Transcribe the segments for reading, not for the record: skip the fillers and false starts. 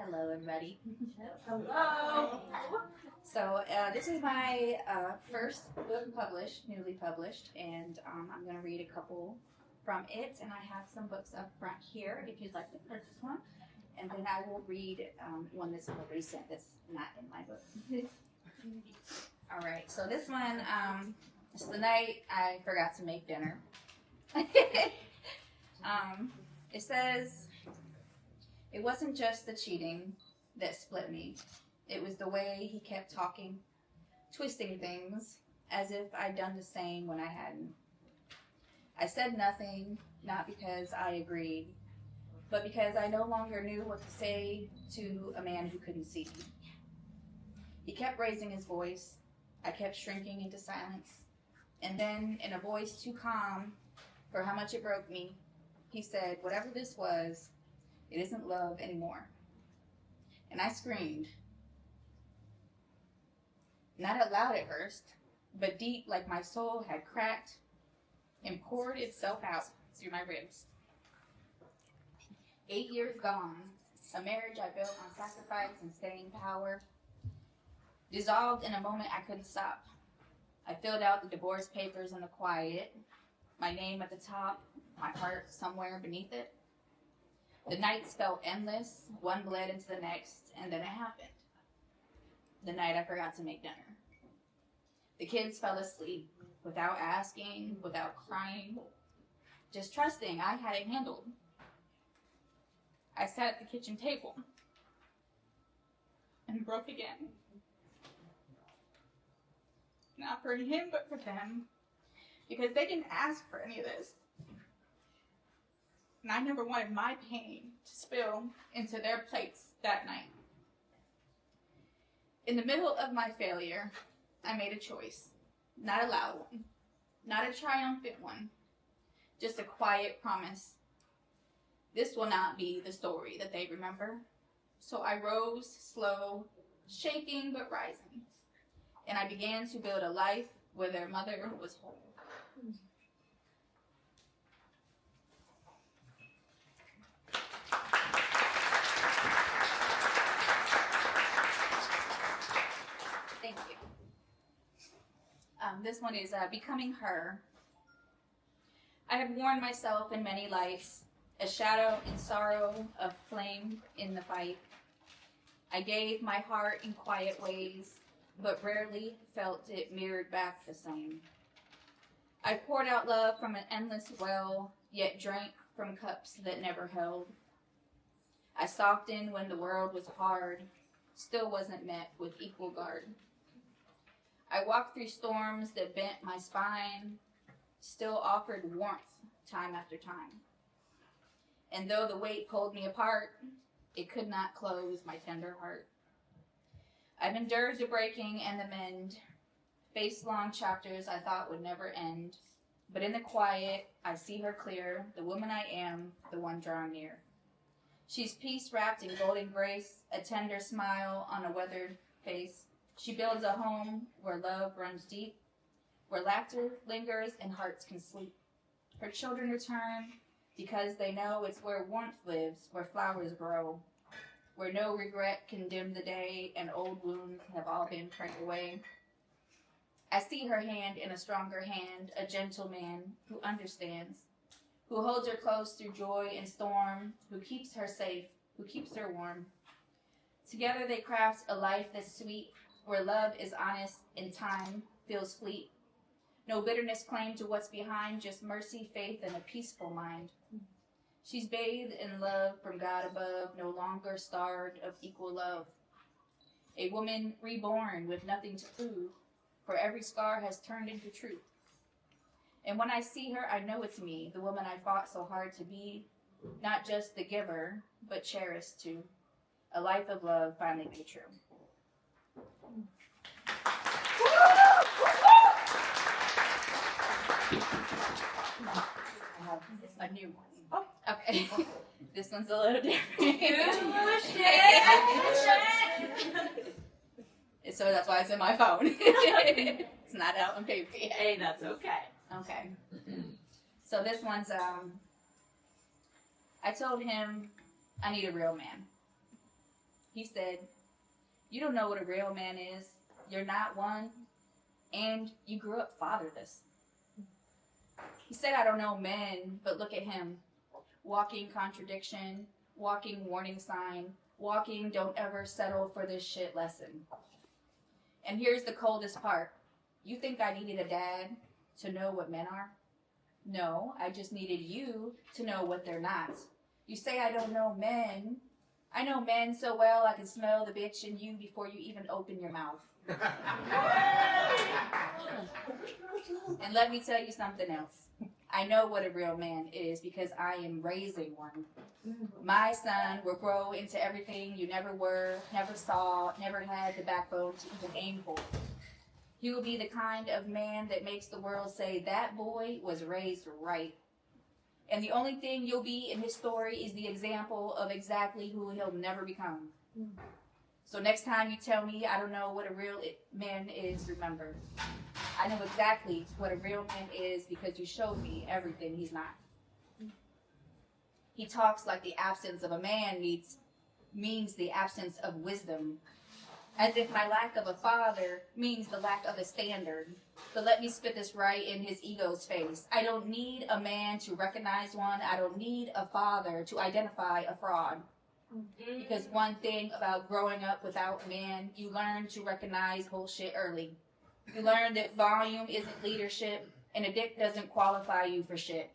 Hello, everybody. Hello. So this is my first book published, newly published, and I'm going to read a couple from it. And I have some books up front here if you'd like to purchase one. And then I will read one that's more recent that's not in my book. All right, so this one, it's the night I forgot to make dinner. It says, it wasn't just the cheating that split me. It was the way he kept talking, twisting things as if I'd done the same when I hadn't. I said nothing, not because I agreed, but because I no longer knew what to say to a man who couldn't see me. He kept raising his voice. I kept shrinking into silence. And then, in a voice too calm for how much it broke me, he said, whatever this was, it isn't love anymore. And I screamed. Not out loud at first, but deep, like my soul had cracked and poured itself out through my ribs. 8 years gone, a marriage I built on sacrifice and staying power, dissolved in a moment I couldn't stop. I filled out the divorce papers in the quiet, my name at the top, my heart somewhere beneath it. The nights felt endless, one bled into the next, and then it happened. The night I forgot to make dinner. The kids fell asleep, without asking, without crying, just trusting I had it handled. I sat at the kitchen table and broke again. Not for him, but for them, because they didn't ask for any of this. And I never wanted my pain to spill into their plates that night. In the middle of my failure, I made a choice. Not a loud one, not a triumphant one, just a quiet promise. This will not be the story that they remember. So I rose, slow, shaking but rising, and I began to build a life where their mother was whole. Thank you. This one is Becoming Her. I have worn myself in many lights, a shadow in sorrow, a flame in the fight. I gave my heart in quiet ways, but rarely felt it mirrored back the same. I poured out love from an endless well, yet drank from cups that never held. I softened when the world was hard, still wasn't met with equal guard. I walked through storms that bent my spine, still offered warmth time after time. And though the weight pulled me apart, it could not close my tender heart. I've endured the breaking and the mend, faced long chapters I thought would never end. But in the quiet, I see her clear, the woman I am, the one drawn near. She's peace wrapped in golden grace, a tender smile on a weathered face. She builds a home where love runs deep, where laughter lingers and hearts can sleep. Her children return because they know it's where warmth lives, where flowers grow, where no regret can dim the day and old wounds have all been prayed away. I see her hand in a stronger hand, a gentle man who understands, who holds her close through joy and storm, who keeps her safe, who keeps her warm. Together they craft a life that's sweet, where love is honest and time feels fleet. No bitterness claimed to what's behind, just mercy, faith, and a peaceful mind. She's bathed in love from God above, no longer starved of equal love. A woman reborn with nothing to prove, for every scar has turned into truth. And when I see her, I know it's me, the woman I fought so hard to be, not just the giver, but cherished too. A life of love finally made true. I have a new one. Oh, okay. This one's a little different. So that's why it's in my phone. It's not out on paper yet. Hey, that's okay. Okay. So this one's, I told him I need a real man. He said, "You don't know what a real man is. You're not one, and you grew up fatherless." He said, "I don't know men, but look at him. Walking contradiction, walking warning sign, walking don't ever settle for this shit lesson." And here's the coldest part. You think I needed a dad to know what men are? No, I just needed you to know what they're not. You say I don't know men. I know men so well I can smell the bitch in you before you even open your mouth. And let me tell you something else. I know what a real man is because I am raising one. My son will grow into everything you never were, never saw, never had the backbone to even aim for. He will be the kind of man that makes the world say, that boy was raised right. And the only thing you'll be in his story is the example of exactly who he'll never become. So next time you tell me I don't know what a real man is, remember, I know exactly what a real man is because you showed me everything he's not. He talks like the absence of a man means the absence of wisdom, as if my lack of a father means the lack of a standard. But let me spit this right in his ego's face. I don't need a man to recognize one. I don't need a father to identify a fraud. Because one thing about growing up without a man, you learn to recognize bullshit early. You learn that volume isn't leadership, and a dick doesn't qualify you for shit.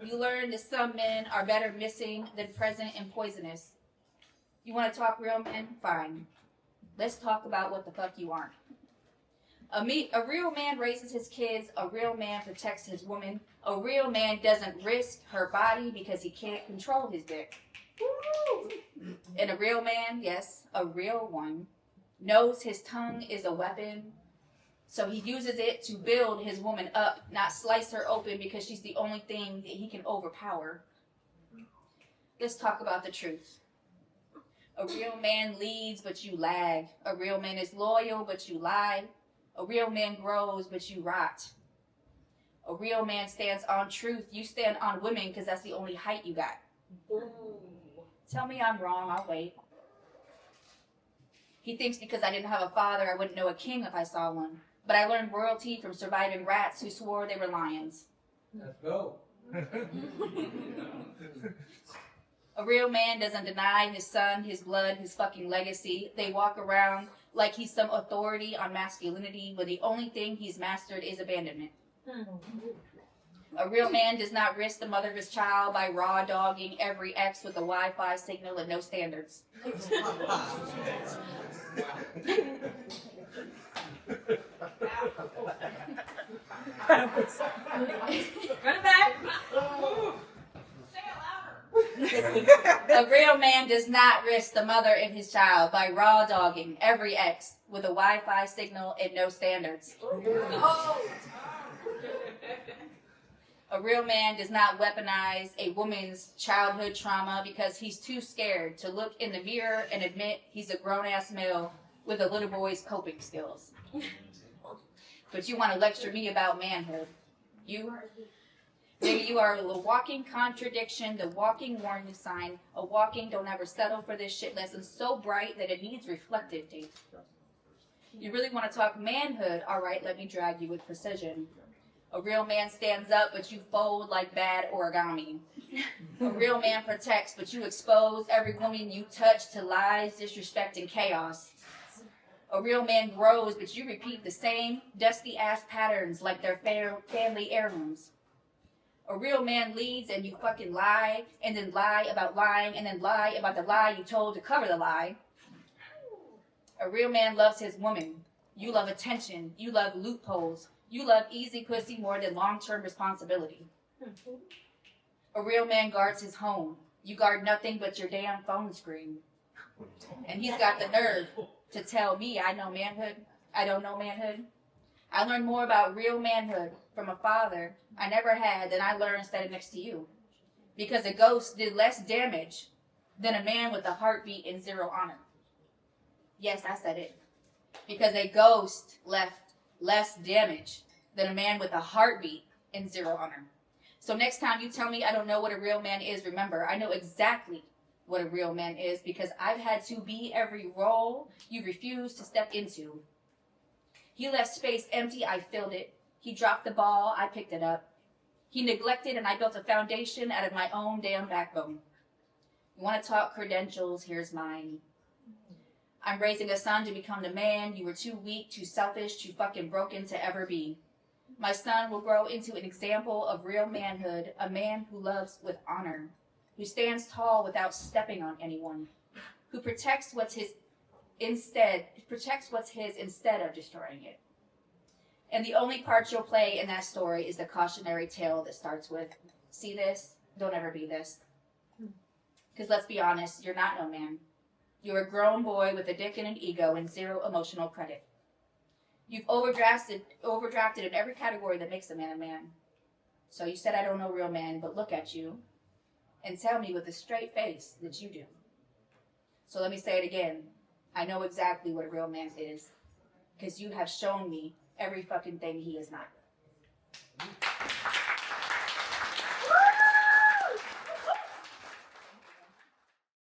You learn that some men are better missing than present and poisonous. You want to talk real men? Fine. Let's talk about what the fuck you aren't. A real man raises his kids. A real man protects his woman. A real man doesn't risk her body because he can't control his dick. And a real man, yes, a real one, knows his tongue is a weapon, so he uses it to build his woman up, not slice her open because she's the only thing that he can overpower. Let's talk about the truth. A real man leads, but you lag. A real man is loyal, but you lie. A real man grows, but you rot. A real man stands on truth. You stand on women because that's the only height you got. Tell me I'm wrong, I'll wait. He thinks because I didn't have a father, I wouldn't know a king if I saw one. But I learned royalty from surviving rats who swore they were lions. Let's go. A real man doesn't deny his son, his blood, his fucking legacy. They walk around like he's some authority on masculinity when the only thing he's mastered is abandonment. A real man does not risk the mother of his child by raw dogging every ex with a Wi-Fi signal and no standards. Run it back. Say it louder. A real man does not risk the mother of his child by raw dogging every ex with a Wi-Fi signal and no standards. A real man does not weaponize a woman's childhood trauma because he's too scared to look in the mirror and admit he's a grown-ass male with a little boy's coping skills. But you want to lecture me about manhood. Maybe you are a walking contradiction, the walking warning sign, a walking don't ever settle for this shit lesson so bright that it needs reflective tape. You really want to talk manhood? All right, let me drag you with precision. A real man stands up, but you fold like bad origami. A real man protects, but you expose every woman you touch to lies, disrespect, and chaos. A real man grows, but you repeat the same dusty-ass patterns like they're family heirlooms. A real man leads and you fucking lie, and then lie about lying, and then lie about the lie you told to cover the lie. A real man loves his woman. You love attention. You love loopholes. You love easy pussy more than long-term responsibility. A real man guards his home. You guard nothing but your damn phone screen. And he's got the nerve to tell me I know manhood. I don't know manhood. I learned more about real manhood from a father I never had than I learned standing next to you. Because a ghost did less damage than a man with a heartbeat and zero honor. Yes, I said it. Because a ghost left less damage than a man with a heartbeat and zero honor. So next time you tell me I don't know what a real man is, remember, I know exactly what a real man is because I've had to be every role you refuse to step into. He left space empty, I filled it. He dropped the ball, I picked it up. He neglected and I built a foundation out of my own damn backbone. You want to talk credentials? Here's mine. I'm raising a son to become the man you were too weak, too selfish, too fucking broken to ever be. My son will grow into an example of real manhood, a man who loves with honor, who stands tall without stepping on anyone, who protects what's his instead of destroying it. And the only part you'll play in that story is the cautionary tale that starts with, see this, don't ever be this. Because let's be honest, you're not no man. You're a grown boy with a dick and an ego and zero emotional credit. You've overdrafted in every category that makes a man a man. So you said I don't know real men, but look at you and tell me with a straight face that you do. So let me say it again. I know exactly what a real man is because you have shown me every fucking thing he is not.